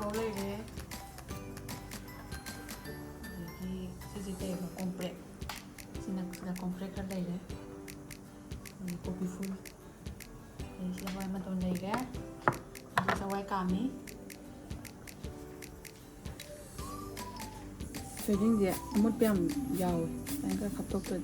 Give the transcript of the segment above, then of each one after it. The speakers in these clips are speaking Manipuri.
Thambou lady. This is the Komprek. Sina Komprek ka lady. Kopi full. This is Hawai maton lady. This is Hawai kami. Thoiding dia amut piam yao. Anh ka khap tok thôi.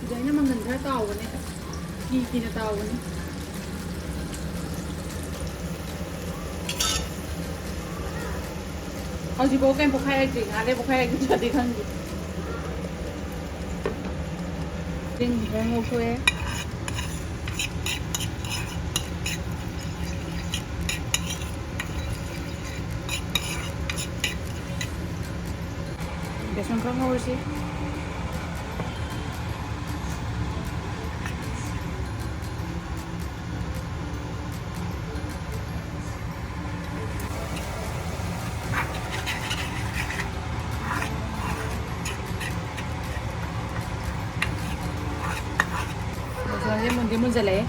Jadi nama ngentah tahu ni, kini tahu ni. Kalau di bawah kan bukan lagi, ada bukan lagi jadi kan. Tinggal haokhre. Besan kan haokhre sih. Dia mun jale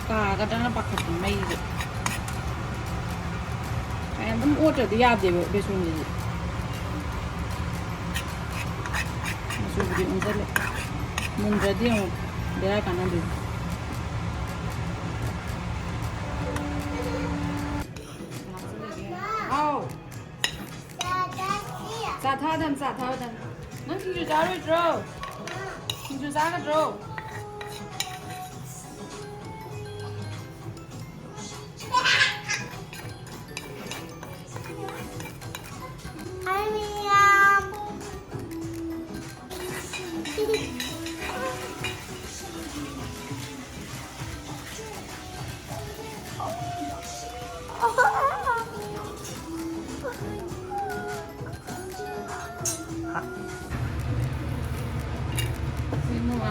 ka kadang pakai mai je ayam pun order dia ada besun je masuk di mun jale mun jadi yang dia kanan tu oh satadan nanti you cari draw you cari draw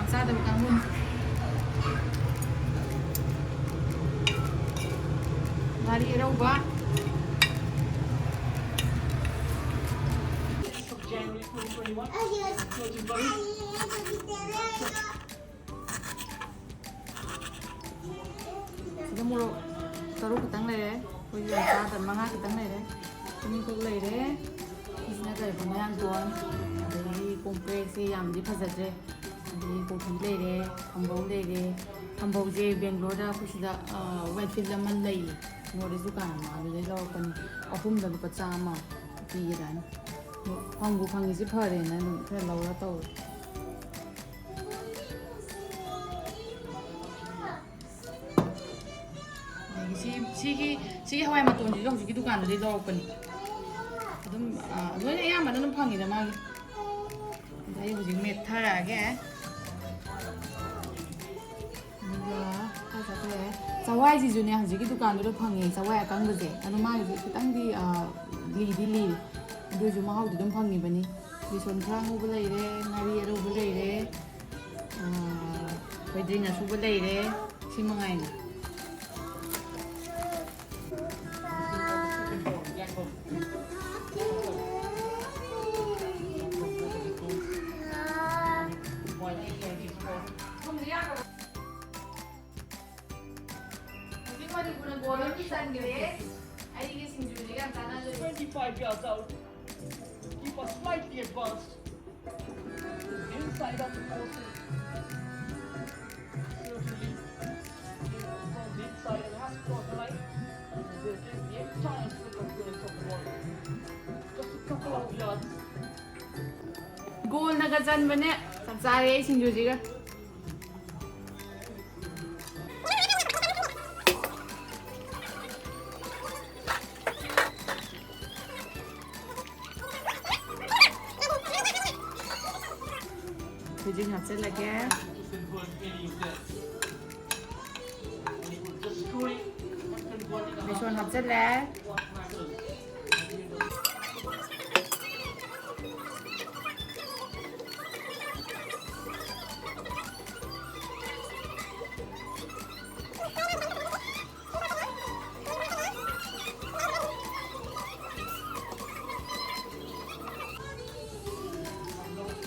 Sa dari kamu. Ngari era ubah. Sudah mulu taruh ketang leh, kau jangan sa mangga ketang leh, Tuningkhok leh, isna kaya punya Anton, dari Komprek sih yang di pasar je. Kopi lady, Thambou lady, Thambou je Bangalore kusida whitefield lemon lay, ngori suka nama, jadi lalu kan akum dah lupa sama, pikiran, panggu sih pare, nanti saya lalu tahu. Si Hawai maton jadi dong, si dukan jadi lalu kan, itu ya mana nampak panggil nama, jadi hujung meta lagi. Chawai sih junya hanya gitu kan udah panggil Chawai akan gede, anu mah itu kita di li, itu cuma hau di dalam panggil bani, Besan kerang ubelai deh, Ngari ada ubelai deh, Thoiding asu ubelai deh, si mangai ni. I think it's 25 yards out. Keep us slightly advanced. Inside of the horses. Certainly. From the inside, it has to cross the line. There's the entire slip of going from the water. Just a couple of yards. Goal na kasan ba niya? Sagsari ay singju ka. Thoiding hợp rất là ghét. Besan hợp rất là.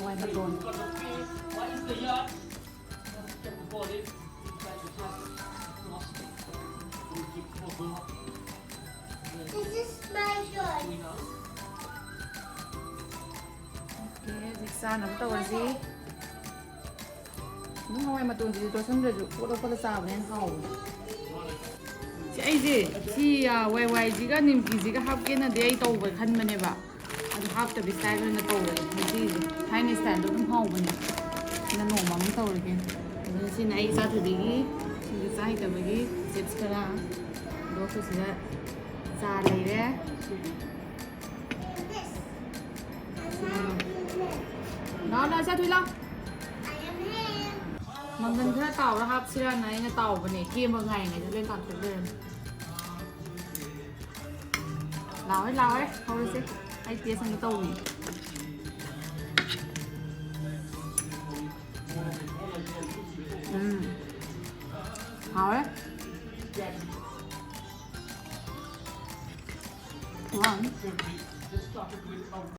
Chawai maton. Got the fish. What is the yacht? Get the body. Try to test. Lost it. We keep over. This is my good. We know. Okay, Besan nắm tàu gì? Đúng Hawai maton gì tôi xong rồi cô đâu có được sao nên hậu. Chị ấy gì? Chị quay gì cái niềm gì cái hấp kia là để ai tàu với khăn mà nè bà. Anh hấp từ style rồi là tàu rồi. Chị hai này style đó cũng hậu mà nè. Nó nổ mắm tàu rồi kìa. Rồi chị này ra thử đi. Chị ra hết rồi cái chips cái là. Đó cứ sẽ ra lấy đấy. Đó là sao Thúy Long? Mà gần thế tàu nó hấp xí ra này nó tàu vào này kia một ngày này cho lên toàn thuộc lên. Lao ấy, không được xí. Ai tía sang cái tàu này.